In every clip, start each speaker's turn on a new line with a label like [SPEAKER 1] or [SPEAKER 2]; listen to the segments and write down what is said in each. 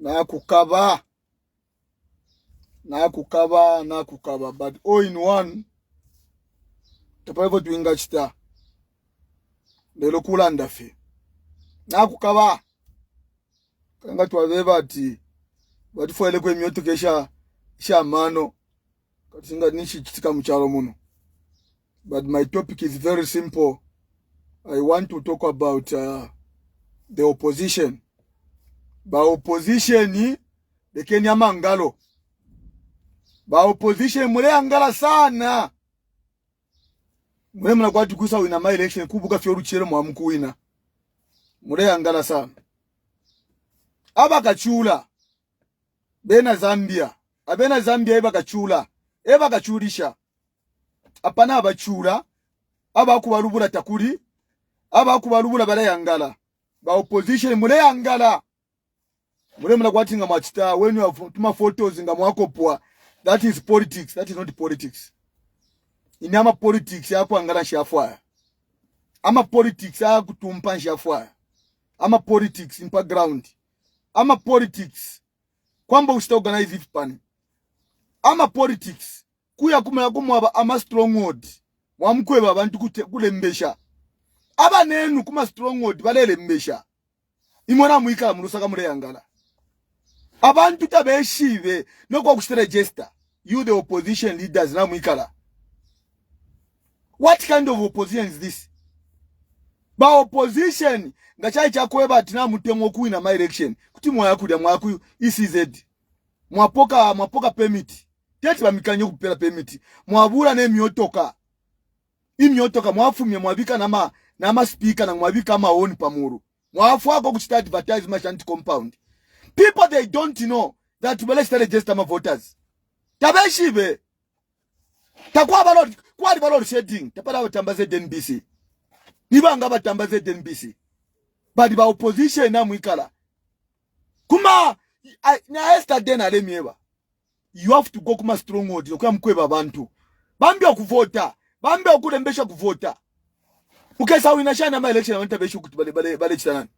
[SPEAKER 1] nakukaba, but all in one, tapaivo tuinga chita, lelo kulanda fe. Nakukaba, kanga tuwaveva ati, batifuele kwe mioto kesha mano, katinga nishi chitika mchalo muno. But my topic is very simple. I want to talk about the opposition. Ba opposition ni de Kenya mangalo. Ba opposition mule angala sana. Mule mna kwa tukusa wina ma election kubuka fyoru chile mwamuku wina. Mule angala sana. Aba kachula. Bena Zambia. Abena Zambia eba kachula. Eba kachulisha. Apana abachula. Aba kubarubula takuri. Aba kubarubula bale yangala. Ba opposition mule yangala. Mule mna kwa tinga machita. When you have tuma photos nga mwako poa. That is politics. That is not politics. Inyama politics ya kuangala shafwa. Ama politics ya kutumpa shafwa. Ama politics in background. Ama politics kwamba usita organize if pani. Ama politics kuya kuma ama stronghold. Wamkweba abantu kule mbesha. Aba nenu kuma stronghold balele mbesha. Imona muika mulusaka mure yangala. Abantu tabeshive no kwa kuregister. You the opposition leaders na muikala. What kind of opposition is this? Ba opposition ngachai chakweba atina mutengo kuina my election. Kuti mwakudia mwaku ECZ. Mwapoka permit. Tete ba mikanyo kupela permit. Mwabura ne miotoka. Imiotoka mwafumye mwabika na ma speaker na mwabika ma own pamuru. Mwafu ako kuchita advertisement anti compound. People they don't know that tubele start register ma voters. Tabeshibe. Takwa balod kwa balod shedding. Tapala batambaze NBC. Nibanga batambaze NBC. But ba opposition na mwikala. Kuma na yesterday na lemieba. You have to go kuma stronghold. Yokuya mkweba bantu. Bambi okuvota. Bambi okulembesha kuvota. Ukesa winashana ma election na tabeshi bale chitanani.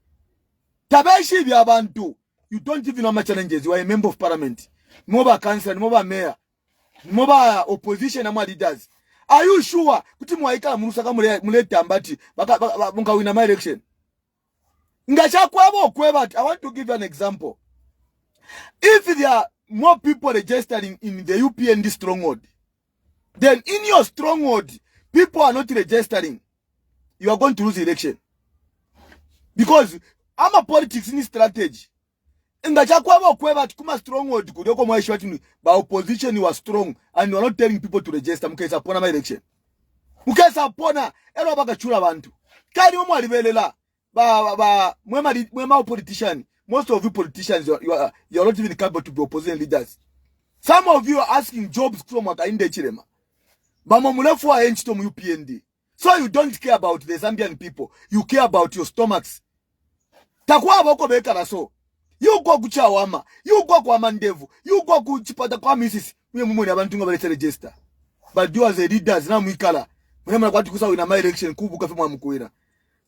[SPEAKER 1] Tabeshi bya bantu. You don't even know my challenges. You are a member of parliament. Moba council, moba mayor. Moba opposition na ma leaders. Are you sure? Kuti mwaika munusaka mule tambati. Baka wina my election. Ngacha kweba. I want to give you an example. If there are more people registering in the UPND stronghold, then in your stronghold, people are not registering, you are going to lose the election. Because I'm a politics in strategy. Ngacha kweba kuma stronghold kudoko mwaishwati ba opposition you are strong and you are not telling people to register mukesa pona my election. Mukesa pona ero bakachula bantu. Kali omo alibelela mwema politician. Most of you politicians, you are not even capable to be opposition leaders. Some of you are asking jobs from Wakainde Chilema. Bama mulefu wa enchito mu UPND. So you don't care about the Zambian people. You care about your stomachs. Takwa aboko beka na so. You go kucha wama. You go kwa mandevu. You go kuchipata kwa misis. Mwe mumuni abantunga balete register. But you as a leaders na mwikala. Mwe kwa tukusa wina my election kubu kafe mwa mkuwina.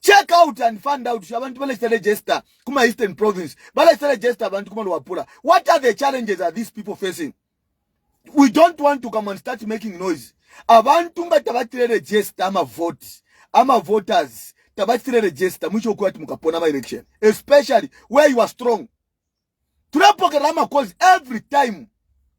[SPEAKER 1] Check out and find out abantu bale register kuma Eastern Province bale register abantu kuma Luapula. What are the challenges that these people facing? We don't want to come and start making noise. Abantu nga tabatire register ama voters tabatire register mwisho kwa mukapona ma election, especially where you are strong. Tunapokera ma cause every time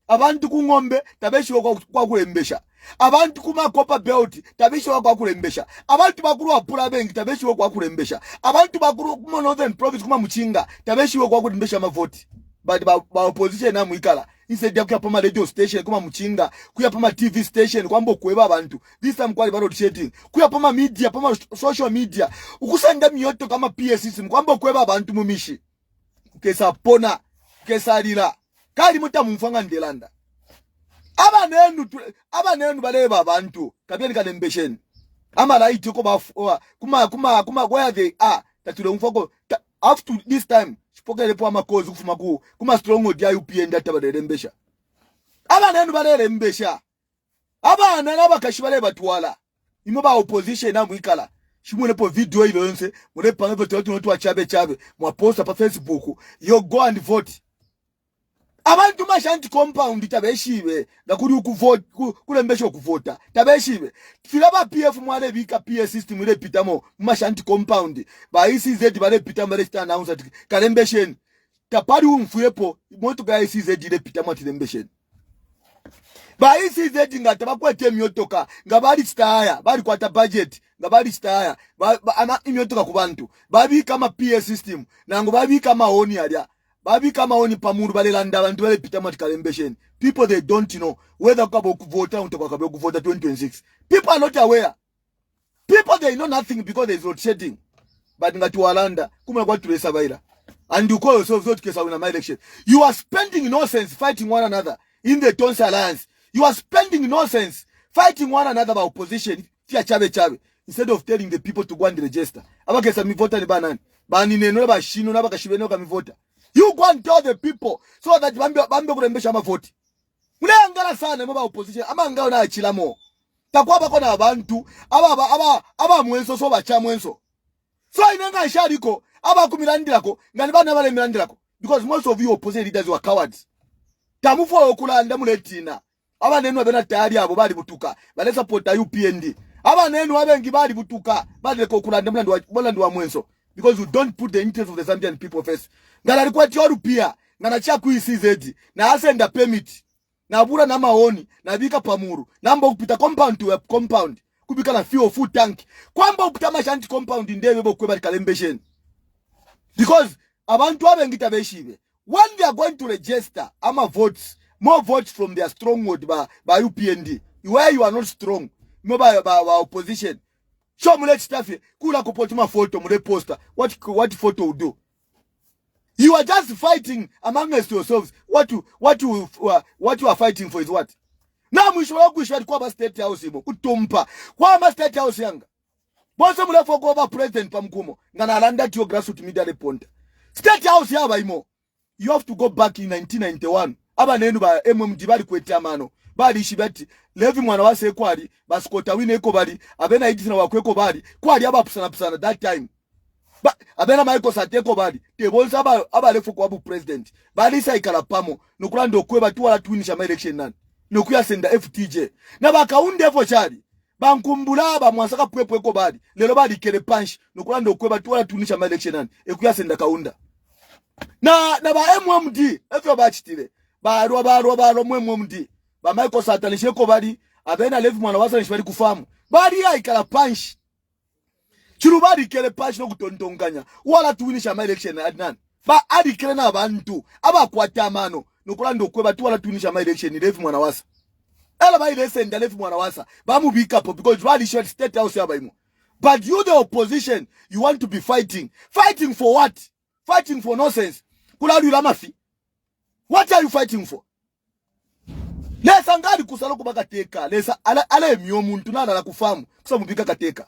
[SPEAKER 1] abantu kungombe tabeshi kwa kulembesha. Abantu kuma kopa belt tabeshi kwa kulembesha. Abantu bakuru apula bengi tabeshi kwa kulembesha. Abantu bakuru kuma Northern Province kuma Muchinga tabeshi kwa kulembesha mavoti. But ba opposition na mwikala instead ya kuyapama radio station kuma Muchinga, kuyapama TV station kwambo kweba abantu. This time kwa balo shading. Kuyapama media, pama social media. Ukusanga miyoto kama PSC kwambo kweba abantu mumishi. Kesa pona, kesa lila. Kali muta mumfanga ndelanda. Aba nenu baleba abantu kabeni kanembesheni ama right ko kuma where they are tatule umfoko up to this time spokele po amakozi kufuma kuma stronghold ya UPND atabalembesha. Aba nenu balembesha. Aba naba kashibale batwala imo ba opposition na mwikala shimune po video ile yonse mure panga vote watu achabe mwa post pa Facebook, you go and vote. abantu mashanti compound tabeshibe ngakuri ukuvote kulembesho kuvota tabeshibe filaba PF mwale bika PS system ile pitamo mashanti compound ba ICZ bale pitamo ile stand announce ati kalembesheni tapari umfuyepo moto ga ICZ ile pitamo ati lembesheni ba ICZ ngata bakwete myotoka ngabali staya bali kwata budget ngabali staya ana imyotoka kubantu babi kama PS system nango babi kama oni alya babi kama oni pamuru balelanda abantu bale pitamo ati kalembesheni. People they don't know whether kabo kuvota untoka kabo kuvota 2026. People are not aware. People they know nothing because there is road shedding. But ngati walanda kuma kwa tulesa baila. And you call yourself vote kesa in my election. You are spending nonsense fighting one another in the Tonsi Alliance. You are spending nonsense fighting one another by opposition. Tia chabe. Instead of telling the people to go and register. Aba kesa mi vota ni banani. Bani neno ba shino na ba kashibeno ka mi vota. You go and tell the people so that bambe kurembesha ma vote. Mule angala sana mba opposition ama ngao na achilamo. Takwa bako na abantu aba mwenso so bacha mwenso. So inenga ishariko aba kumilandirako ngani bana bale milandirako because most of you opposition leaders were cowards. Tamufo okulanda muletina. Aba nenu abena tayari abo bali butuka. Bale support UPND. Aba nenu abengi bali butuka. Bale ko kulanda mulandi wa mwenso because you don't put the interest of the Zambian people first. Ngala alikuwa tiwaru pia ngana cha ku ICZ na asenda permit na bura na maoni na bika pamuru namba kupita compound to compound kubika na fuel tank kwamba upita mashanti compound ndebe bokweba kalembesheni because abantu abengita beshibe when they are going to register ama votes more votes from their stronghold by UPND where you are not strong no by opposition show mule stuff kula kupotuma photo mule poster what photo will do. You are just fighting amongst yourselves. What you are fighting for is what? Na mwisho kuishwa kwa state house imo kutumpa kwa state house yanga. Bonso mulefo kwa president pamkumo ngana alanda tiyo grassroots media reponda. State house yaba imo. You have to go back in 1991. Aba nenu ba MMD bali kwetia mano. Bali ishibati levi mwana wase kwali baskota wine eko bali abena idisina wakweko bali kwali aba pusana that time. Abena Michael Sateko bali tebonsa aba lefu kwa bu president bali sa ikala pamo nokulando kweba tu wala twinisha my election nan nokuya senda FTJ na bakaunde efo chali bankumbula ba mwasaka pwepo eko bali lelo bali kele punch nokulando kweba tu wala twinisha my election nan ekuya senda kaunda na ba MMD efyo bachitire ba ro MMD ba Michael Satanishe ko bali abena lefu mwana wasa nishibali kufamu bali ya ikala punch chirubari kele patch no kutontonganya wala tuwinisha my election adnan ba adi kele na abantu aba kwata mano nokulando kweba tu wala tuwinisha my election lefu mwana wasa ela ba ile senda lefu mwana wasa ba mu big up because rally short state house yaba imo but you the opposition you want to be fighting for what? Fighting for nonsense kula lula mafi. What are you fighting for? Lesa ngadi kusalo kubaka teka lesa ala emiyo muntu nana la kufamu kusa mubika kateka.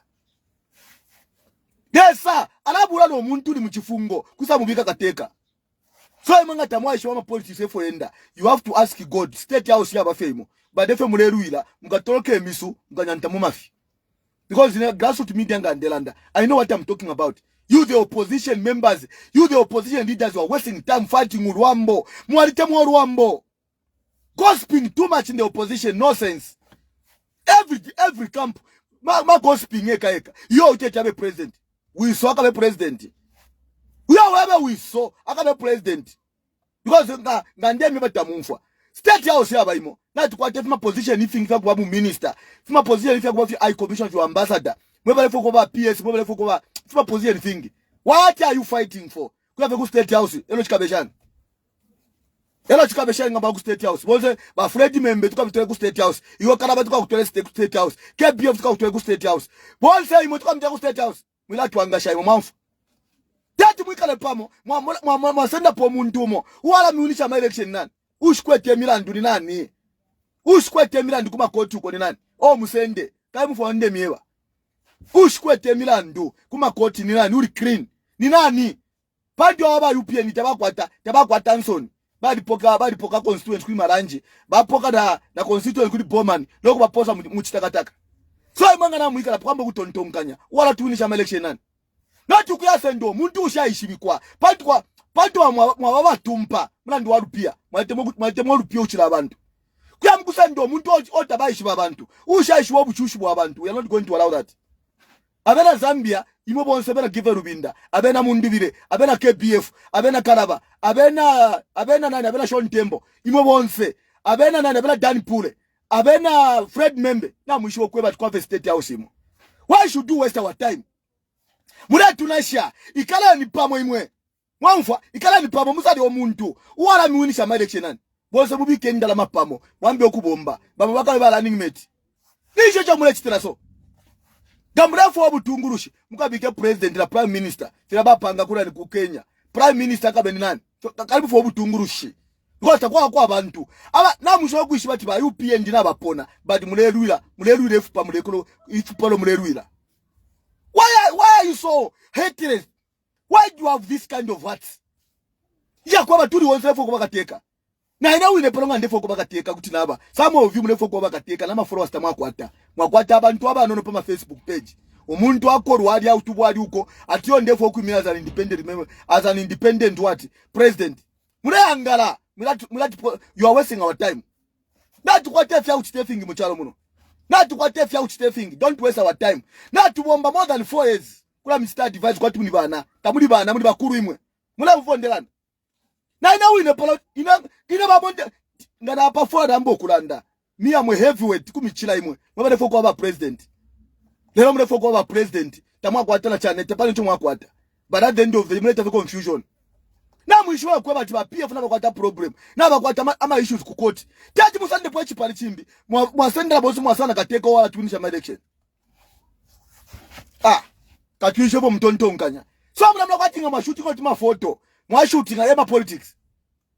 [SPEAKER 1] Desa alabula no muntu li muchifungo kusa mubika kateka. So imanga tamwa ishoma politics efo enda. You have to ask God state house yaba femo. Badefe muleruila mukatoloke emisu mukanyanta mu mafi. Because in a grassroots media ngandelanda I know what I'm talking about. You the opposition members, you the opposition leaders who are wasting time fighting Urwambo. Mwalitemu Urwambo. Gossiping too much in the opposition, nonsense. Every camp ma gossiping eka. You utete president. We saw akabe president. We saw akabe president. Because ngandemi batamumfa. State house yaba imo. Na tukwate fima position if ngifya kubabu minister. Fima position if kubabu high commission to ambassador. Mwebale foko ba PS, mwebale foko ba fima position thing. What are you fighting for? Kuya ku state house. Elo chikabeshani. Elo chikabeshani ngaba ku state house. Bonze ba Freddy membe tuka vitole ku state house. Iwo karaba tuka kutole state house. KBF tuka kutole ku state house. Bonze imo tuka mtia ku state house. Mwila tuangasha imo mamfu. Tati mwikale pamo. Mwasenda po mundumo. Wala miunisha my election nani. Ushkwete milandu ni nani? Ushkwete milandu kuma koti uko ni nani? Oh musende. Kai mfuande miewa. Ushkwete milandu kuma koti ni nani? Uri clean. Ni nani? Padi waba UPN tabakwata nsoni. Badi poka constituent kuli Maranji. Bapoka na constituent kuli Bowman. Loko baposa muchitakataka. So imanga na mwika la kwamba kutontonganya. Wala tuwinisha election nani? Nati kuyasendo muntu ushaishi bikwa. bantu mwababa tumpa mlandi walupia mwatemo lupia uchira abantu kuyamkusa ndo omuntu otabayishi babantu ushayishi wobuchushu bwabantu. We are not going to allow that. Abena Zambia imo bonse bena give Rubinda, abena Mundibire, abena KPF, abena Karaba, abena nani, abena Sean Tembo, imo bonse, abena nani, abena Dan Pule, abena Fred Membe. Na mwisho kweba tukwa state house imo. Why should you waste our time? Muna tunasha ikala ni pamo imwe. Mwamfa ikala ni pamo musadi omuntu. Uwala miwinisha my election nani. Bonse bubi kenda la mapamo. Mwambi okubomba. Baba waka ba running mate. Nisho cha mule chitira so. Gamrefu wabu tungurushi. Muka bike president la prime minister. Filaba panga kura ni Kenya. Prime minister kabe ni nani. Karibu wabu tungurushi. Kwa bantu. Aba na mwisho kuishi bati ba UPN na pona. But muleruira efupa mulekolo ifupalo muleruira. Why are you so hatred? Why do you have this kind of hearts? Ya kwa baturi wonsefu kwa bakateka. Na ina wine pelonga ndefo kwa bakateka kuti naba. Some of you mulefo kwa bakateka na ma followers tamwakwata. Mwakwata abantu abanono pa Facebook page. Umuntu akoru ali autubu ali uko atiyo ndefo ku as an independent member, as an independent what? President. Mule angala. You are wasting our time. Not what if you staying muchalo muno. Not what if you staying. Don't waste our time. Not to bomba more than 4 years. Kula Mr. Device kwa tunibana. Tamulibana muri bakuru imwe. Mula mfondelana. Na ina wine polo ina babonde ngana apa forward ambo kulanda. Mi amwe heavyweight kumichila imwe. Mwabade foko aba president. Lero mwe foko aba president. Tamwa kwata na chane tepani chomwa kwata. But at the end of the day mwe tave confusion. Na mwisho kwa bati ba PF na bakwata problem. Na bakwata ama issues ku court. Tati musande po chipali chimbi. Mwasendera bosi mwasana kateka wala tunisha election. Katuisho bo mtonto nkanya. So mna kwati ngama shooting kwa tima photo. Mwa shooting ama politics.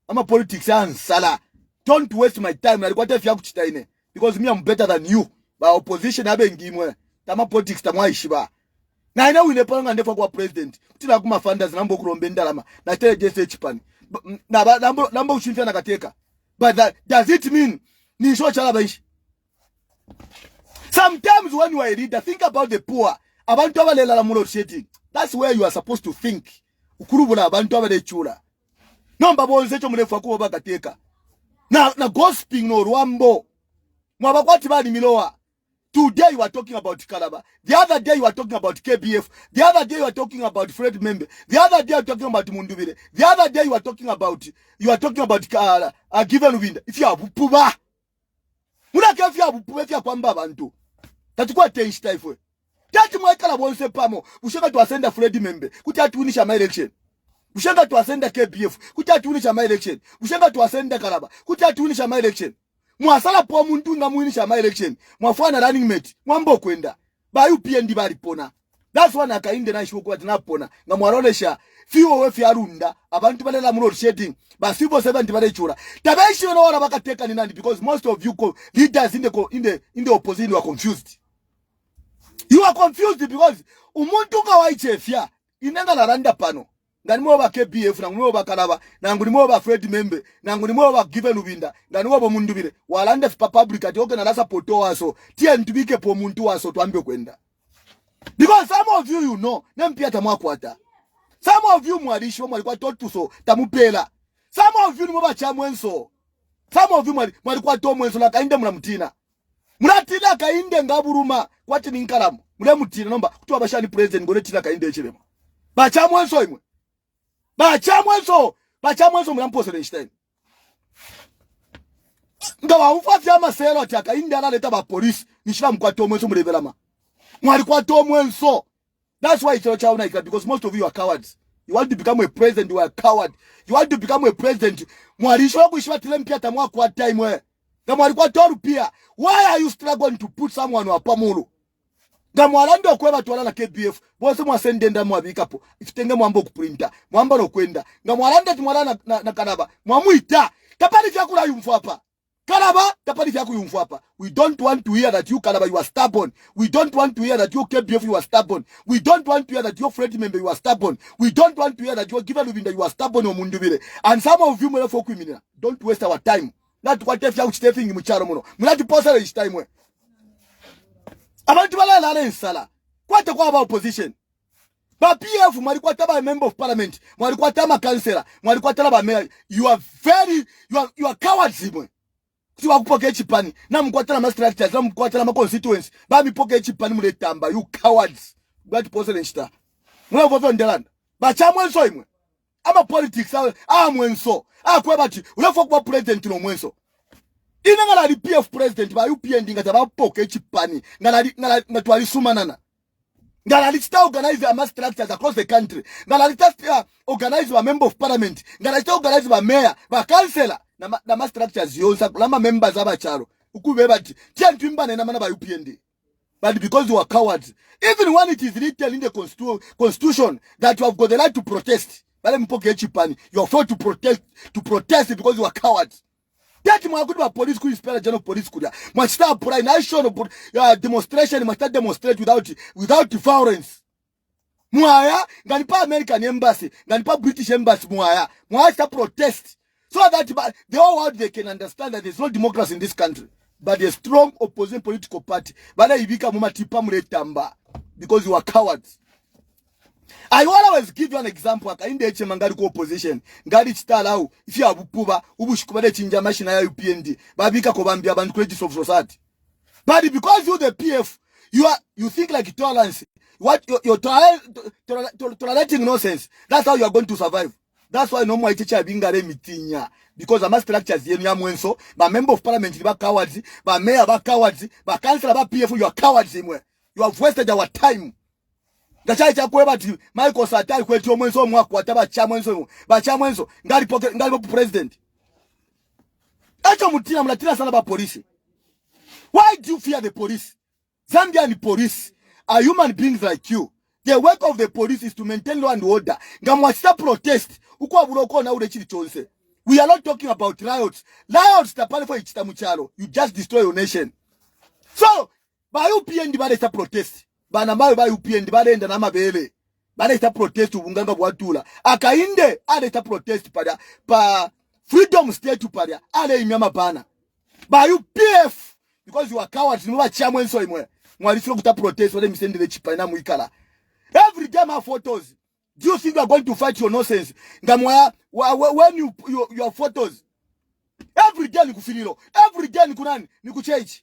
[SPEAKER 1] Ama politics ansala. Don't waste my time. Na likwata fya kuchita ine. Because me I'm better than you. Ba opposition abe ngimwe. Tama politics tamwa ishiba. Na ina wine pelonga ndefo kwa president. Tina kuma funders nambo kurombe ndalama. Na tele jese chipani. Na nambo uchinfia na kateka. But does it mean ni show chala baishi? Sometimes when you are a leader, think about the poor. Abantu abalela la mulo sheti. That's where you are supposed to think. Ukurubula abantu abale chula. Nomba bonze cho mulefu akuwa bakateka. Na gossiping no rwambo. Mwabakwati bani miloa. Today you are talking about Karaba. The other day you are talking about KBF. The other day you are talking about Fred Membe. The other day you are talking about Mundubire. The other day you are talking about Given Wind. If you are bupuba, munake if you are bupuba, if you are kwamba bantu. Tatukwa tenshi taifwe. Tati mwekala bonse pamo. Ushaka tuwasenda Fred Membe. Kuti atuunisha my election. Ushaka tuwasenda KBF. Kuti atuunisha my election. Ushaka tuwasenda Karaba. Kuti atuunisha my election. Mwasala po muntu nga muinisha my election. Mwafana running mate. Mwambo kwenda. Ba UPN bali pona. That's one akainde na shoko ati napona. Nga mwaronesha fiwo we fiarunda. Abantu balela mulo shedding. Ba civil 70 bale chura. Tabeshi no ora bakateka ni nani because most of you leaders in the opposition were confused. You are confused because umuntu nga waichefya inanga la randa pano. Ngani mwa ba KBF na mwa ba Karaba na nguni mwa ba Fred Membe na nguni mwa ba Given Rubinda ngani mwa ba Mundubire walanda fa public ati oke na lasa poto waso tie ntubike po muntu waso tuambe kwenda because some of you know nempia tamwa kwata some of you mwalishi mwalikuwa totuso tamupela some of you mwa ba chamwenso some of you mwalikuwa tomwenso la kainde mnamutina mnatina kainde ngaburuma kwati ninkalamu mule mutina nomba kutuwa bashani president ngone tina kainde echirema ba chamwenso imwe Bachamwenso mlamposele Einstein. Ngawa ufafya maselo ati akainda leta ba police nishira mkwato mwenso mulebelama. Mwali kwato mwenso. That's why it's chauna ika because most of you are cowards. You want to become a president, you are a coward. You want to become a president. Mwali shwa kuishwa tilempia tamwa kwa time we. Mwali kwato rupia. Why are you struggling to put someone wa pamulu? Ngamwalando kweba tuwala na KBF bose mwasendenda mwabikapo ifitenge mwambo kuprinta mwamba no kwenda ngamwalanda tumwala na Karaba mwamuita tapali vya kula yumfu hapa Karaba tapali vya kuyumfu hapa. We don't want to hear that you Karaba you are stubborn. We don't want to hear that you KBF you are stubborn. We don't want to hear that you Fred Membe you are stubborn. We don't want to hear that you Given Rubinda you are stubborn o Mundubire. And some of you mwelefu kuimina. Don't waste our time. Not kwa tefya uchitefingi mcharo muno. Mulati posa each time we. Abantu balala nsala kwate kwa ba opposition Ba PF mwalikuwa taba member of parliament, mwalikuwa tama councillor, mwalikuwa taba mayor. You are cowards mwe. Tiwa kupoke chipani na mkwatana ma structures na mkwatana ma constituents ba mipoke chipani mule tamba. You cowards. Gwati posele nchita mwe vovo ndelanda ba chamwenso imwe ama politics mwenso kwe bati ulefo kwa president no mwenso ina ngala li PF president ba UPND ngata ba poke chipani ngala twali sumanana ngala li sta organize ama structures across the country ngala li sta organize ba member of parliament ngala li sta organize ba mayor ba councillor na ma structures yonsa lama members abachalo ukube bati tiantu imbane na mana ba UPND. But because you are cowards, even when it is written in the constitution that you have got the right to protest, you are forced to protest because you are cowards. That police could spell a general police could must start national demonstration must start demonstrate without violence. Muaya, Ganipa American embassy, Ganipa British embassy, Muaya start protest so that the whole world they can understand that there is no democracy in this country. But a strong opposing political party. But because you are cowards. I will always give you an example. In the HM opposition, Ngari Chitalau, if you have Puba, Ubushkubade Chinja Machina UPND, Babika Kobambia Ban Credit of Society. But because you the PF, you think like tolerance. What you're tolerating nonsense. That's how you are going to survive. That's why no more teacher being a mitinya. Because ama structures yenu ya mwenso, ba member of parliament ba cowards, ba mayor ba cowards, ba councillor ba PF, you are cowards imwe. You have wasted our time. Gachai cha kweba ti Michael Satari kweti omwenso mwa kwata ba chamwenso ngali president. Acha mutina mnatina sana ba polisi. Why do you fear the police? Zambian police are human beings like you. The work of the police is to maintain law and order. Ngamwachita protest. Ukwa buroko na ule chili chonse. We are not talking about riots. Riots tapale for ichita muchalo. You just destroy your nation. So, ba UPND bale ita protest. Ba namawe ba UPND bale enda nama bele. Bale ita protest ubunganga buatula. Akainde, ale ita protest pa freedom state padia. Ale imyama bana. Ba UPF. Because you are cowards. Mwa chamwenso imwe. Mwalisilo kuta protest. Wale misende le chipa ina muikala. Every day my photos. Do you think you are going to fight your nonsense? When your photos, every day ni kufililo, every day ni kunani, ni kuchange.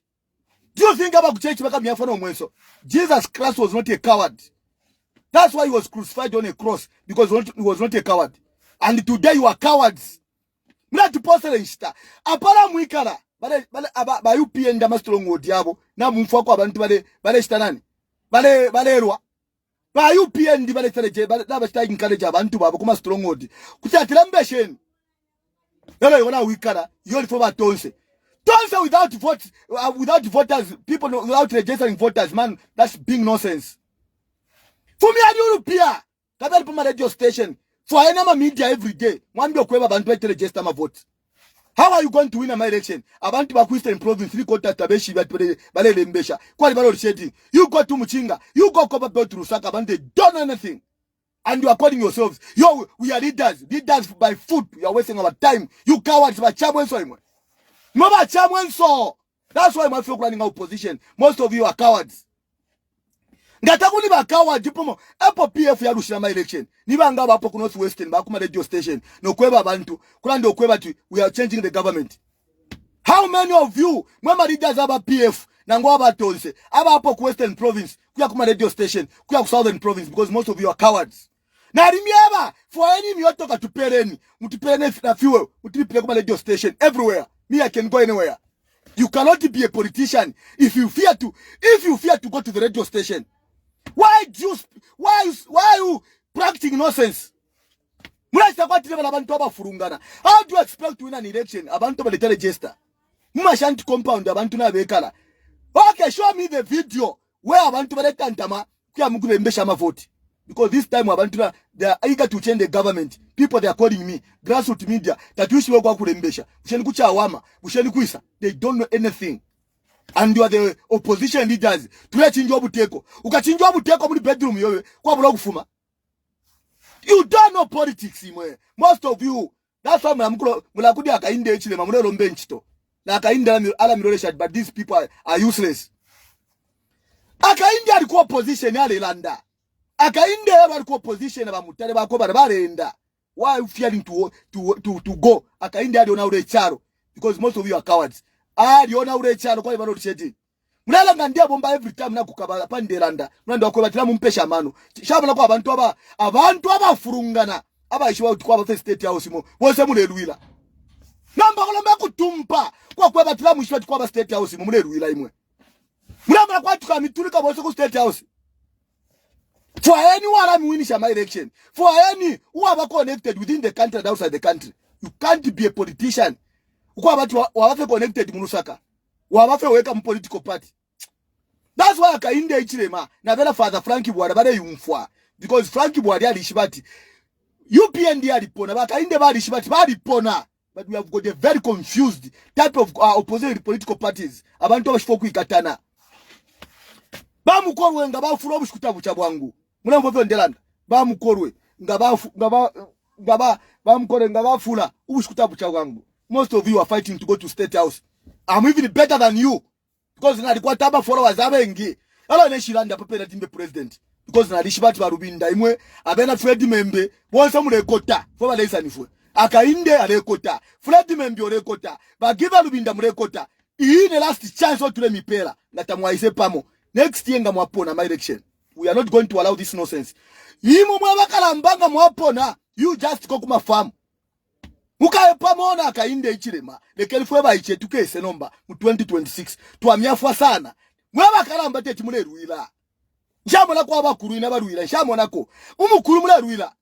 [SPEAKER 1] Do you think about kuchange baka miyafano mwenso? Jesus Christ was not a coward. That's why he was crucified on a cross, because he was not a coward. And today you are cowards. Mna tupose nshita. Apara muikara, ba UPND ama strong word yabo, na mfoko abantu bale shita nani? Bale erwa. Ba UPND bale teleje bale style encourage abantu babo kuma stronghold kutatira mbesheni lelo yona wikara yoli for batonse without voters, people without registering voters, man, that's big nonsense. For me, I do pia kabel puma radio station for any media every day one be okweba bantu bete register my vote. How are you going to win an election? Abantu ba Eastern Province 3/4 tabeshi bale lembesha. Kwali balo sheding. You go to Muchinga. You go cover belt to Rusaka. They don't know anything. And you are calling yourselves. Yo, we are leaders. Leaders by foot. You are wasting our time. You cowards. That's why my folk running opposition. Most of you are cowards. Ngatakuni ba coward dipomo epo PF ya rushira ma election niba ngaba hapo ku North Western ba kuma radio station no kweba bantu kula ndo kweba tu we are changing the government. How many of you mwema leaders aba PF na ngo aba tonse aba hapo ku Western Province kuya kuma radio station kuya ku Southern Province, because most of you are cowards. Na rimiaba for any myotoka tupereni mutupene na fuel mutipele kuma radio station everywhere. Me, I can go anywhere. You cannot be a politician if you fear to go to the radio station. Why are you practicing nonsense? How do you expect to win an election? Abantu ba register. Mmashanti compound abantu na bekala. Okay, show me the video where abantu ba tantama kuya mugulembesha ma vote. Because this time abantu they are eager to change the government. People they are calling me grassroots media that you should go kulembesha. Usheni kucha awama, usheni kuisa. They don't know anything. And you are the opposition leaders. Tuyachinjwa buteko. Ukachinjwa buteko muri bedroom yowe kwa bula kufuma. You don't know politics imwe. Most of you. That's why mulakudi akainde echile mamulelo mbenchito. Na akainde ala mirolesha, but these people are useless. Akainde alikuwa opposition yale landa. akainde bali ku opposition abamutale bako barenda. Why fearing to go? Akainde ali ona ule charo because most of you are cowards. Ali ona ule charo kwa bano tshedi. Mulala ngandia bomba every time na kukabala pandelanda. Mulanda wako batira mumpesha mano. Shabona kwa abantu abafurungana. Abayishiwa uti kwa state house mo. Bose mulelwila. Namba kolomba kutumpa kwa batira mushwa kwa state house mo mulelwila imwe. Mulama kwa tukamitulika bose ku state house. For anyone I'm winning my election. For any who are connected within the country and outside the country. You can't be a politician. Uko abatu wabafe connected munusaka. Wabafe weka mu political party. That's why akainde ichirema na vela Father Frankie Bwara bare yumfwa because Frankie Bwara ali shibati. UPND ali pona bakainde bali shibati bali pona. But we have got a very confused type of opposing political parties. Abantu abashifo kuikatana. Bamukorwe nga bafura obushikutabu cha bwangu. Mulambo vyo ndelanda. Bamukorwe nga bamukore nga bafula obushikutabu cha bwangu. Most of you are fighting to go to state house. I'm even better than you. Because nalikuwa taba followers abengi. Alo neshiranda papera timbe president. Because nalishibati barubinda imwe abena Fred Membe bonse murekota. Foba leisa nifwe. Akainde arekota. Fred Membe orekota. Bagiva rubinda murekota. Iyi ne last chance otule mipera. Natamwaise pamo. Next year nga mwapona my election. We are not going to allow this nonsense. Imo mwabakalambanga mwapona. You just go kuma farm. Mukaye pamona akainde ichirema. Lekelifwe ba iche tukese nomba mu 2026. Tuamyafwa sana. Mwabakalamba tete mulerwila. Njamona kwa bakuru ina barwila. Njamona ko. Umukuru mulerwila.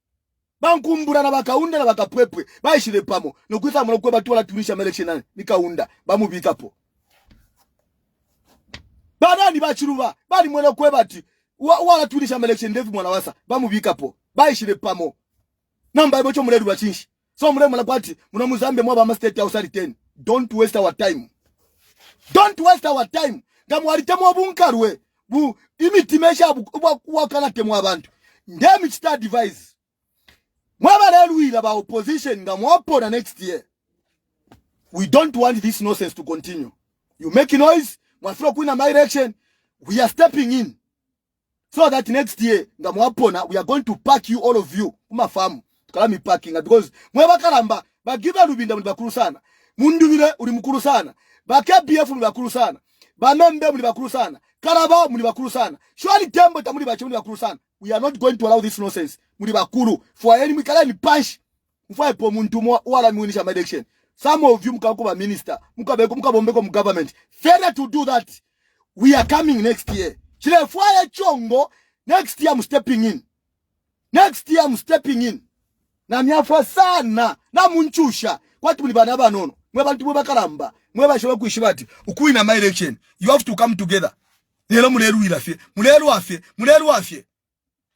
[SPEAKER 1] Bankumbura na bakaunda na bakapwepwe. Baishire pamo. Nokwisa mwana kwa batu wala tunisha election nikaunda. Bamubikapo. Banani bachiruba bali mwana kwebati wala tulisha election ndevu mwana wasa bamubikapo bayishire pamo namba ibo cyo muleru bachinshi so mure mwana kwati muna muzambe mwa ba state house ali 10. Don't waste our time. Don't waste our time. Ngamwalitemo bunkarwe bu imitimesha wakana temwa abantu ndemi chita device mwaba leruila ba opposition ngamwapona next year. We don't want this nonsense to continue. You make noise. Mwafiro kuina my election, we are stepping in. So that next year, ngamwapona, we are going to pack you, all of you. Umafamu, tukalami packing. Because, mweba kalamba, bagiva rubinda mulibakuru sana. Mundubile ulimukuru sana. Bakia BF mulibakuru sana. Bamembe mulibakuru sana. Karaba mulibakuru sana. Shwali tembo ta mulibakuru sana. We are not going to allow this nonsense. Mulibakuru. For any mikala ni punch. Mfwa epo muntu wala miunisha my election. Some of you mkakuba minister, mkabombeko government. Failure to do that. We are coming next year. Chile fwaya chongo, next year I'm stepping in. Next year I'm stepping in. Na miafwa sana, na munchusha. Kwa tumulibana banono. Mweba ntumweba kalamba. Mweba showe kuishibati. Ukui na my election. You have to come together. Nelo muleru ilafye. Muleru afye.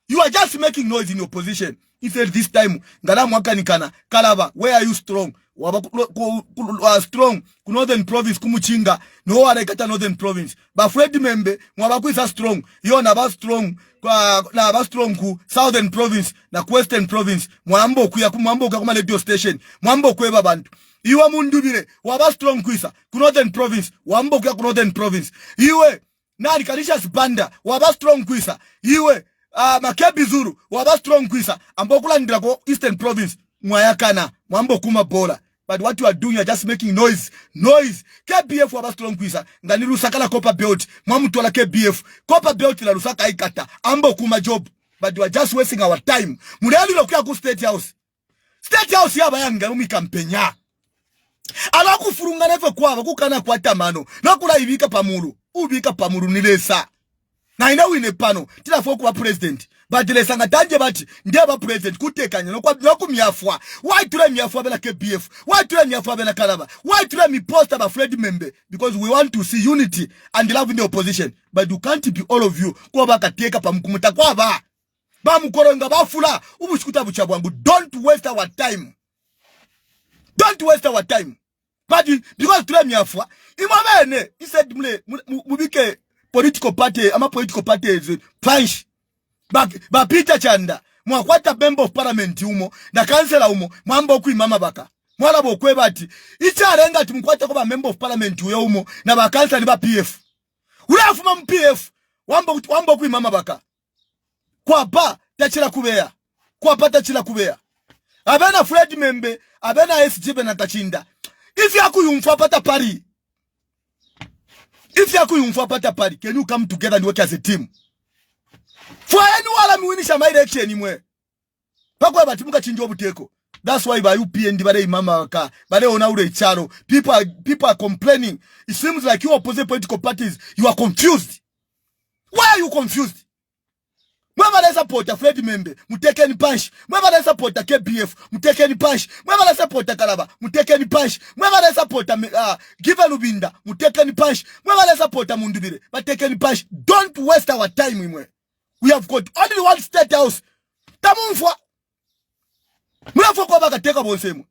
[SPEAKER 1] You are just making noise in opposition. He said this time, ngala mwaka nikana, Kalaba, where are you strong? Strong, ku Northern Province, kumuchinga, no warekata Northern Province. Ba Fred Membe, mwabaku isa strong, yo naba strong, naba strong ku Southern Province, na Western Province, mwambo kuya kuma radio station, mwambo kueba bantu. Iwa mundubile, waba strong kuisa, ku Northern Province, wambo kuya ku Northern Province. Iwe, nani kanisha sibanda, waba strong kuisa, iwe, Makebi Zuru, waba strong kuisa, ambokula ndirako Eastern Province, mwayakana, mwambo kuma bola. But what you are doing, you are just making noise. Noise. KBF waba strong kuisa, ngani rusaka la Copper Belt, mwamutu wala KBF, Copper Belt la rusaka ikata, ambo kuma job. But you are just wasting our time. Mureali lokia ku State House. State House yaba yanga umi kampenya. Ala kufurunga nefe kwa kukana kwa tamano. Nakula ibika pamuru. Ubika pamuru nilesa. Na ina wine pano. Tila foku wa president. Badile sanga tanje bati. Ndeba president. Kutekanya. Noku miafwa. Why tule miafwa bela KBF? Why tule miafwa bela Kalaba? Why tule mi posta ba Fred Membe? Because we want to see unity and love in the opposition. But you can't be all of you. Kwa baka teka pa mkumuta kwa ba. Ba mkoronga ba fula. Ubushikuta buchabwangu. Don't waste our time. Don't waste our time. But because tule miafwa. Imamene. He said mubike political party. Ama political party is punch. Ba Peter Chanda. Mwakwata member of parliament umo. Na kansela umo. Mwambo kui mama baka. Mwala bokwe bati. Icha arenga tumukwata kwa member of parliament umo. Na ba kansela ni ba PF. Ula afuma PF. Wambo kui mama baka. Kwapa tachila kubeya. Kwapa tachila kubeya. Abena Fred Membe, abena SG Benatachinda. If yaku yumfa pata pari. If yaku yumfa pata pari, can you come together and work as a team? For anyone I'm winning my election anymore. Pakwa batimuka chinjo buteko. That's why by UPND by mama waka, by ona ure charo. People are complaining. It seems like you opposite political parties, you are confused. Why are you confused? Mwema na supporter Fred Membe, muteke ni punch. Mwema na supporter KBF, muteke ni punch. Mwema na supporter Kalaba, muteke ni punch. Mwema na supporter Giva Lubinda, muteke ni punch. Mwema na supporter Mundubire, muteke ni punch. Don't waste our time, imwe. We have got only one state house. Tamunfwa. Mwafwa kwa baka teka bonsemu.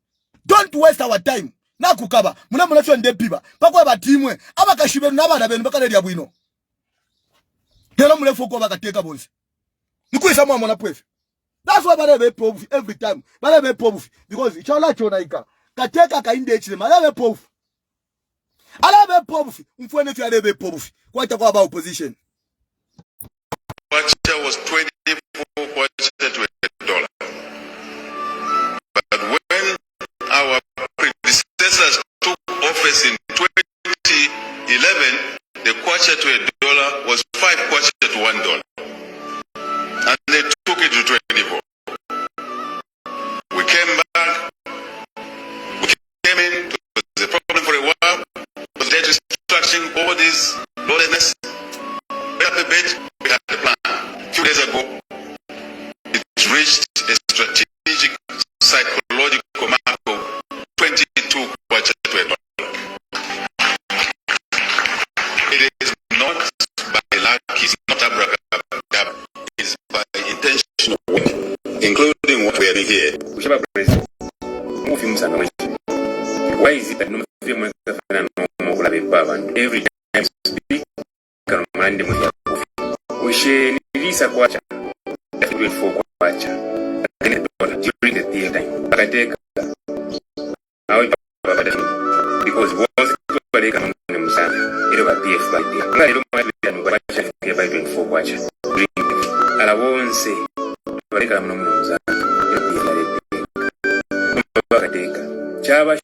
[SPEAKER 1] Don't waste our time. Na kukaba, muna fyo ndepiba. Pakwa batimwe, abaka shibenu na bada benu baka leli ya bwino. Telo muna kwa baka teka bonse. Nikuwe samu amona pwefe. That's why bada be pofu every time. Bada be pofu. Because ichola chona ika. Kateka ka inde chile. Bada be pofu. Ala be pofu. Mfwene fya be pofu. Kwa ita kwa ba opposition.
[SPEAKER 2] Kwacha was 24 kwacha to $1. But when our predecessors took office in 2011, the kwacha to $1 was 5 kwacha to $1. And they took it to 24. We came back, we came in, it was a problem for a while, was debt restructuring, all this lawlessness. We had the bit, we had the plan. A few days ago, it reached a strategic psychological mark of 22 kwacha to $1. It is not by luck, it's not abracadabra. Is by intentional work, including what we are doing here. Why is it that no every time speak we share Lisa Quacha for Quacha during the theater time. Because once they come on themselves, it will PF by the by 24 Quacha. I won't say, but I can't know Java.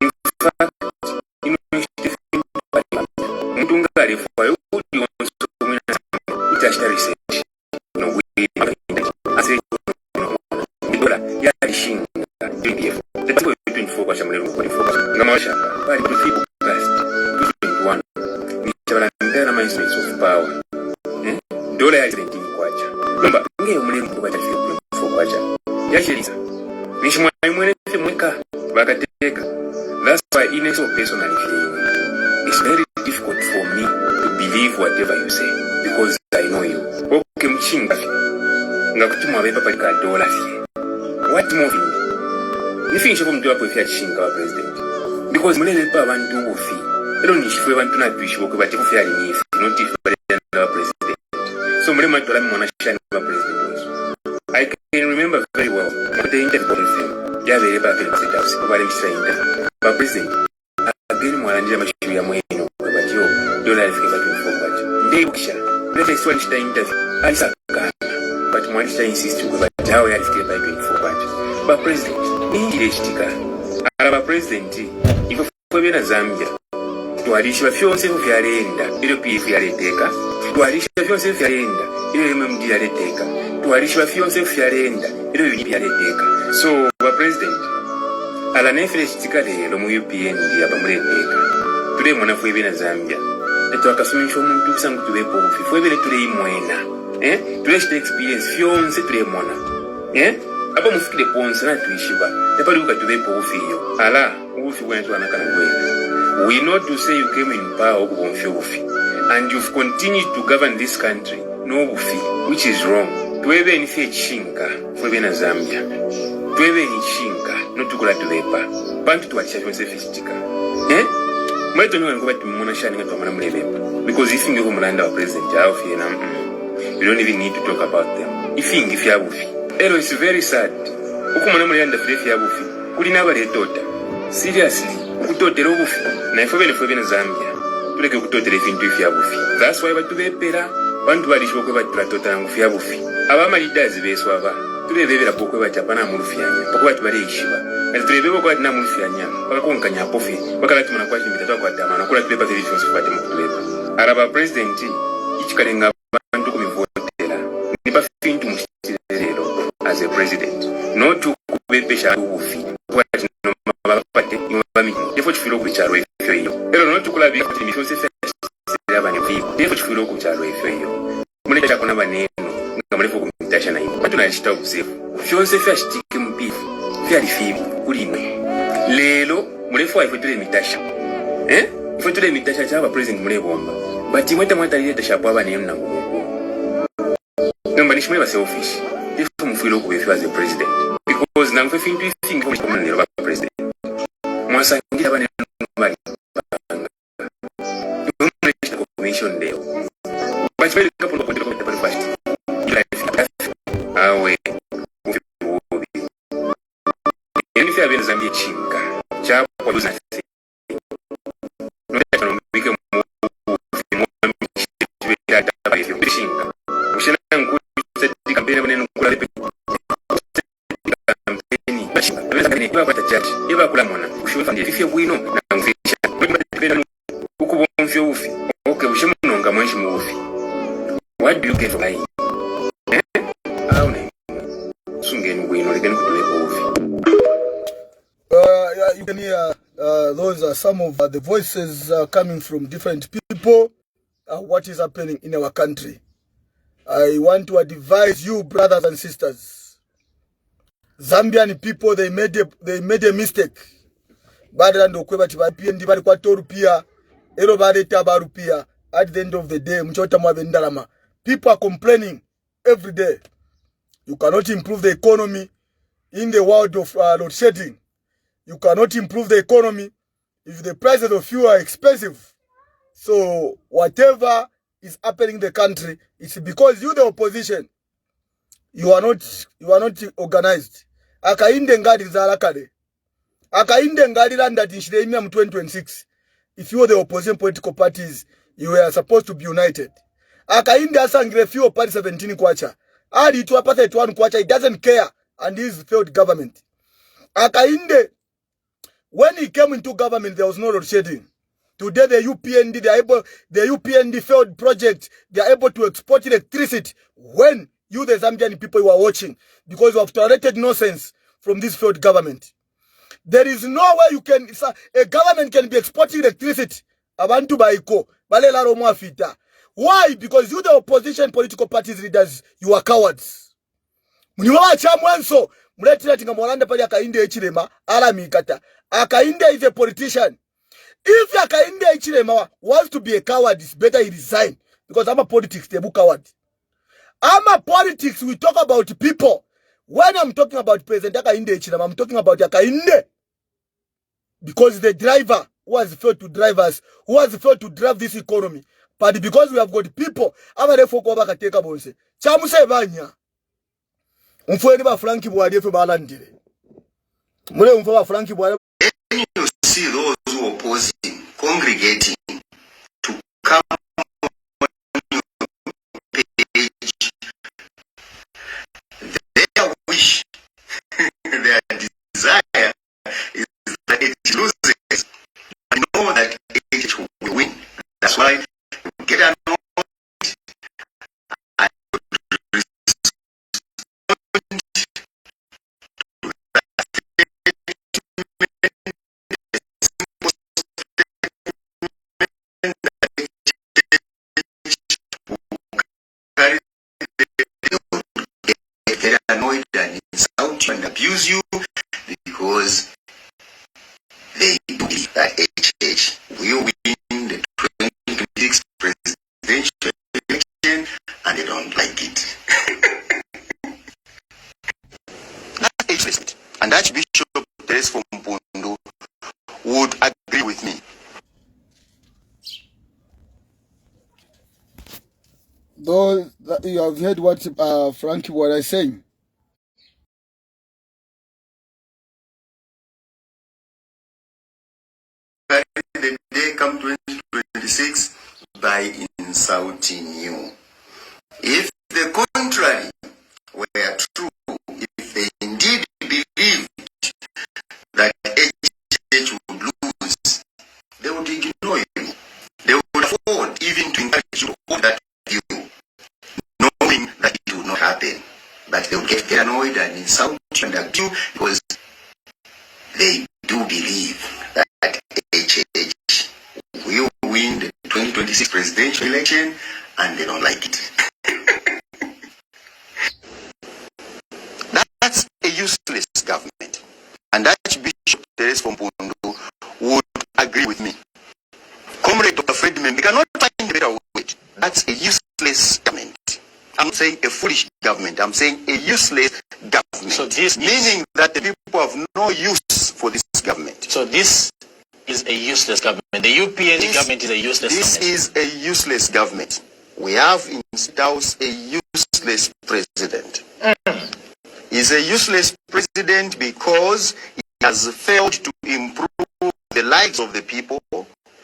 [SPEAKER 2] In fact, in Mutungari for you want to win it as research. No, we as a Yadishin, let's go between 4 Quacha, Namasha, but if you cast 21, of power. Dollar is in Quacha. Number, for Quacha. Yashisa. Nishma, that's why in a personal feeling, it's very difficult for me to believe whatever you say because I know you. Okay, Mchinga. Ngakutuma papa $1. What moving? You finish from the upper Chinga president. Because Mulele Papa and do fee. I don't need to want to not be sure about your fair if not if president. So Mulema to Mona Shan president. I can remember very well the interview with him. Yave back in the house over him saying that. But president, again, Mwanja Mashia Moino, but you don't have to get forward. They Buksha, let us watch the interview. I said, but Mwanja insists to go back how I have to get by doing forward. But president, English Tika, Araba president, if you're in Zambia. Tuarisha fyonse vyarenda ilo PF yaleteka tuarisha fyonse vyarenda ilo MMD yaleteka tuarisha fyonse vyarenda ilo UNIP yaleteka so wa president ala nefresh tikale lo mu UPND abamuleteka tule mwana fwe bina Zambia eto akasumisha omuntu kusangu tubepo ufi fwe bele tule imwena tule shite experience fyonse tule mwana aba mufikile ponse na tuishiba epali ukatubepo ufi yo ala ufi wentu anakana kwenda. We know to say you came in power and you've continued to govern this country, no ufi, which is wrong. Tuwebe ni fe chinka, fwebe na Zambia. Tuwebe ni chinka, no tukula tuwepa. Bantu tuwatisha fyonse fistika. Mweto niwa nkoba tumimona shani nga tuwamana mlebepa. Because if you mulanda wa president, you don't even need to talk about them. If you fya ufi. Elo, it's very sad. Ukumana mulanda fya ufi. Kulina wale tota. Seriously. Kutotera obufi na ifobele fobele Zambia tuleke kutotera efintu ifya bufi. That's why batubepera bantu balisho kwe batula totala ngufya bufi abama leaders beswaba tulebebera bokwe batapana mulufyanya bokwe batubale ishiba tulebebo kwa na mulufyanya bakakonkanya pofi bakala tumana kwa chimita twa kwatama na kula tulepa televisions kwa temu tulepa araba president ichikalenga bantu kumivotela nipa fintu mushilelo as a president not to kubebesha bufi kwa no mabapate imami defo chifilo kucharo efyo iyo ero not to kulabi kwa televisions efyo abane vipo defo chifilo kucharo efyo iyo muleta chakona baneno ngamulefu kumitasha na iyo bantu na chita usefu fyonse fya chitike mbifu fya lifibi kulimwe lelo mulefu wa ifotule mitasha ifotule mitasha chaba president mulebomba bati mweta mweta lileta shapo abane na ngumu ngamba nishimwe ba selfish defo mufilo kubefu as a president because na mfefi into think for common ba president mwasa ngira abane mbali commission leo bati wele kapo ndo kote kwa fast awe yani fya bene zambie chinga cha kwa business no mbike mu chinga ushena ngu setika mbele bene kula lepe kampeni bashika ni kwa tachachi iba kula mwana ushufa ndiye fifye bwino na mfisha ukubomfyo ufi okay ushemunonga mwanshi mu ufi what do you get by
[SPEAKER 1] you can hear those are some of the voices coming from different people. What is happening in our country? I want to advise you, brothers and sisters. Zambian people, they made a mistake. At the end of the day, people are complaining every day. You cannot improve the economy in the world of load shedding. You cannot improve the economy if the prices of fuel are expensive. So whatever is happening in the country, it's because you, the opposition, you are not organized. Akainde ngadi zalakade. Akainde ngadi landa tinshiremia mu 2026. If you are the opposition political parties, you are supposed to be united. Akainde asangire fuel party 17 kwacha. Ali to apathe to one kwacha, he doesn't care, and he is failed government. Akainde, when he came into government, there was no load shedding. Today, the UPND failed project. They are able to export electricity when you, the Zambian people, you are watching, because you have tolerated nonsense from this failed government. There is no way you can, a government can be exporting electricity. Abantu baiko, balela romo afita. Why? Because you, the opposition political parties leaders, you are cowards. Mniwawa chamwenso, mletila tinga mwalanda pali Akainde Hichilema, ala mikata. Akainde is a politician. If Akainde Hichilema wants to be a coward, it's better he resign. Because I'm a politics, they book coward. I'm a politics, we talk about people. When I'm talking about President Akainde Hichilema, I'm talking about Akainde. Because the driver who has failed to drive us, who has failed to drive this economy. But because we have got people, abadefo kwa bakateka bonse. Chamuse banya. Umfueni ba Frankie Bwali efe balandire. Mule umfu ba Frankie Bwali.
[SPEAKER 3] When you see those who opposing congregating to come on your page, their wish, their desire is that it loses. I know that it will win. That's why get annoyed. I get annoyed and insult you and abuse you because they believe that HH will win the 2026 presidential election and they don't like it. That's HH. And Archbishop Teres from Mpondo would agree with me.
[SPEAKER 1] Though you have heard what Frankie was saying.
[SPEAKER 3] The day come 2026 by insulting you. If the contrary were true, if they indeed believed that HH would lose, they would ignore you. They would afford even to encourage you to hold that view, knowing that it would not happen. But they would get annoyed and insult you and abuse you because they do believe that HH will win the 2026 presidential election, and they don't like it. That's a useless government. And Archbishop Teres Pompondo would agree with me. Comrade Dr. Friedman, we cannot find a better way. That's a useless government. I'm not saying a foolish government. I'm saying a useless government.
[SPEAKER 4] So this
[SPEAKER 3] meaning that the people have no use for this government.
[SPEAKER 4] So this is a useless government. The UPN government is a useless government.
[SPEAKER 3] This is a useless government. We have in State House a useless president. He's a useless president because he has failed to improve the lives of the people.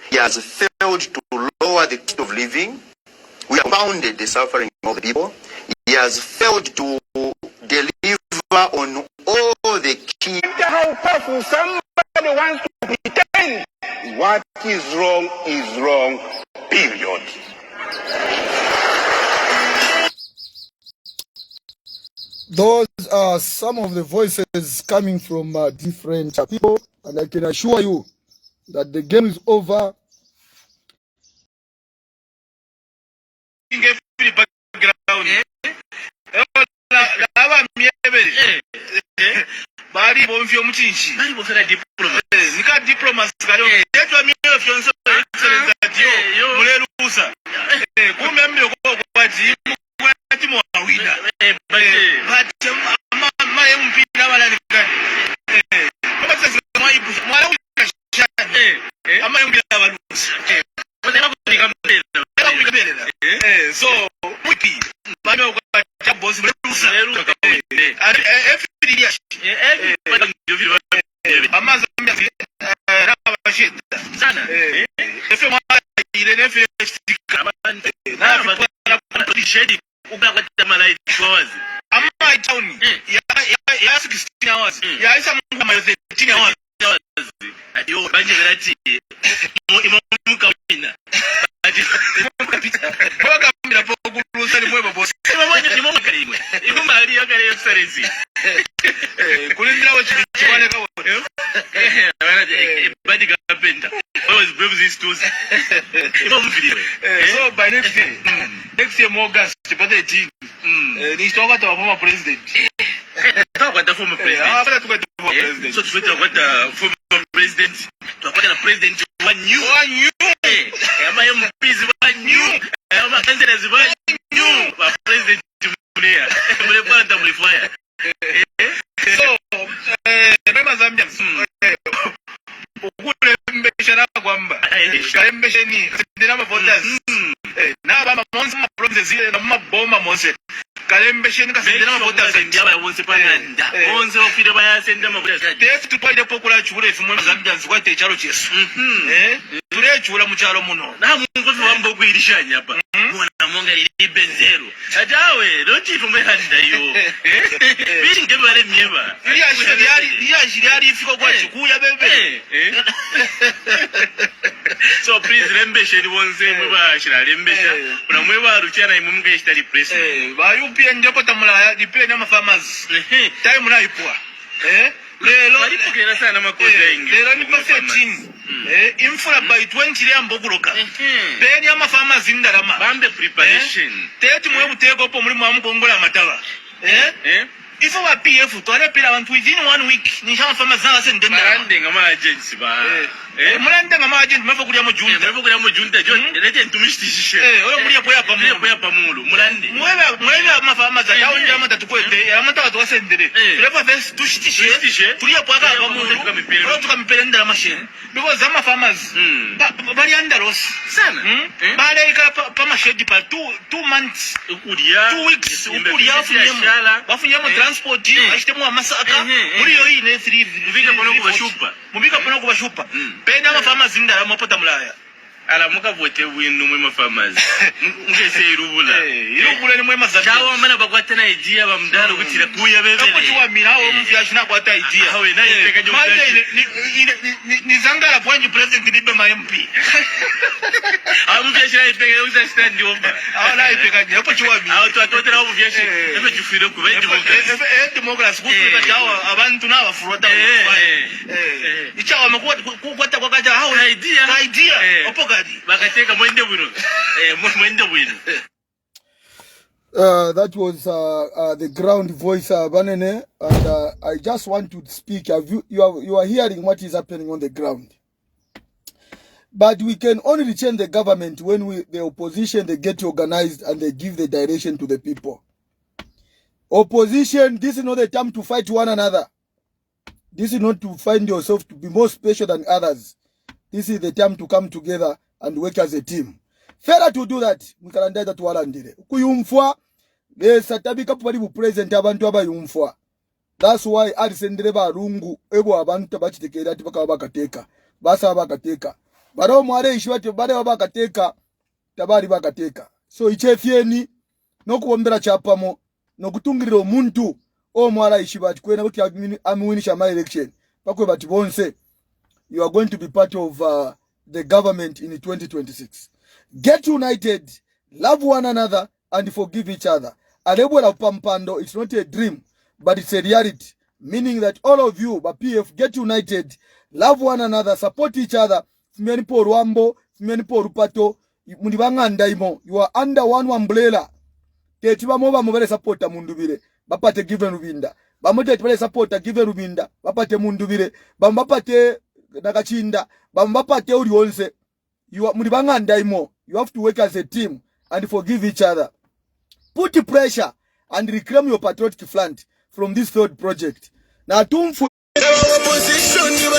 [SPEAKER 3] He has failed to lower the cost of living. We have compounded the suffering of the people. He has failed to deliver on all the key.
[SPEAKER 5] How powerful somebody wants to pretend. What is wrong, period.
[SPEAKER 1] Those are some of the voices coming from different people, and I can assure you that the game is over.
[SPEAKER 6] Bari bonfyo muchinchi bari bofera diploma nika diploma sikalo yetwa miyo fyonso yo mulerusa kumembe ko kwati kwati mo awida but ama mpira wala nikani baba sasa mwaibu mwala ama mpira wala so wiki bano kwa boss mulerusa so by next year August but the team ni talk about former president talk about the former president so to talk about the former president talk about the president one new am I busy one new am I canceled one new president Mulia Mulipanda Mulifire so remember Zambians ukulembeshana kwamba kalembesheni ndinama voters na baba monse ma provinces na maboma monse kalembesheni kasendina ma voters ndiyaba wonse pananda wonse ofire bayasenda ma voters tefu tupalide pokula chule fumwe Zambians kwate chalo chesu tule chula mu chalo muno na mungu wambo kwirishanya hapa mwana monga lili benzero atawe loti fumwe handa yo bili ngebale myeba iya shiriari ifiko kwa chikuya bebe so please rembeshe ni wonse mweba shira rembesha una mweba ruchana imumuke ishtari press ba UPN ndipo tamula dipende ama farmers time na ipwa lelo alipokera sana makosa yengi lelo ni kwa 13 infura by 20 lya mboguloka beni ama farmers ndalama bambe preparation tete mwe buteko po muri mwa mukongola amataba ifo wa PF to ale pila abantu within 1 week ni shama farmers zanga sende ndalama ngama agency ba mulande ngama agent mfa kulia mo junta jo lete ntumishishe oyo mulia boya pamulu mulande mwebe ama farmers atawo ndama tatukwete amata watu wasendere tulepa vest tushitishe tulia paka pamulu tukamipele ndalama shene because ama farmers bali andalos sana bale ka pama shedi pa 2 months ukulia 2 weeks ukulia wafunya mo transport ashitemu amasaka muri yo ine 3 mubika pono kubashupa pena ama farmers ndala mopota mulaya alamuka vote winu mwema farmers ngese irubula ni mwema za chawo mana bakwata na idea ba mdalo kutira kuya bebele ko tuwa mirawo mvyashina kwata idea hawe na ipeka jo ni zangala bwanji president dibe ma MP amvyashina ipeka uza stand omba ala ipeka nyapo tuwa mi awu twatote na mvyashi ebe jufiro ku be democracy kutuka chawo abantu na bafurota ichawo makwata kwakaja hawe idea opogadi bakateka mwende bwino mwende bwino.
[SPEAKER 1] That was the ground voice, Banene, and I just want to speak. You are hearing what is happening on the ground. But we can only change the government when the opposition, they get organized and they give the direction to the people. Opposition, this is not the time to fight one another. This is not to find yourself to be more special than others. This is the time to come together and work as a team. Fair to do that, we can that to walandire. Kuyumfwa, the satabika pali bu present abantu abayumfwa. That's why alisendere ba rungu ego abantu bachitekera tibaka bakateka. Basa bakateka. Baro mware ishwate bare bakateka tabari bakateka. So ichefyeni no kuombera chapamo no kutungirira omuntu o mwara ishibati kwena kuti amwinisha my election. Bakwe bati bonse you are going to be part of the government in 2026. Get united, love one another, and forgive each other. Alebwela pampando, it's not a dream, but it's a reality. Meaning that all of you, but PF, get united, love one another, support each other. Fumeni po Rwambo, fumeni po Rupato, munibanga ndaimo. You are under one umbrella. Ketiba moba mobile supporta mundubire. Bapate given rubinda. Bamote tibale supporta given rubinda. Bapate mundubire. Bambapate nakachinda. Bambapate uri onse. You are munibanga ndaimo. You have to work as a team and forgive each other. Put pressure and reclaim your patriotic front from this third project. Now, opposition, you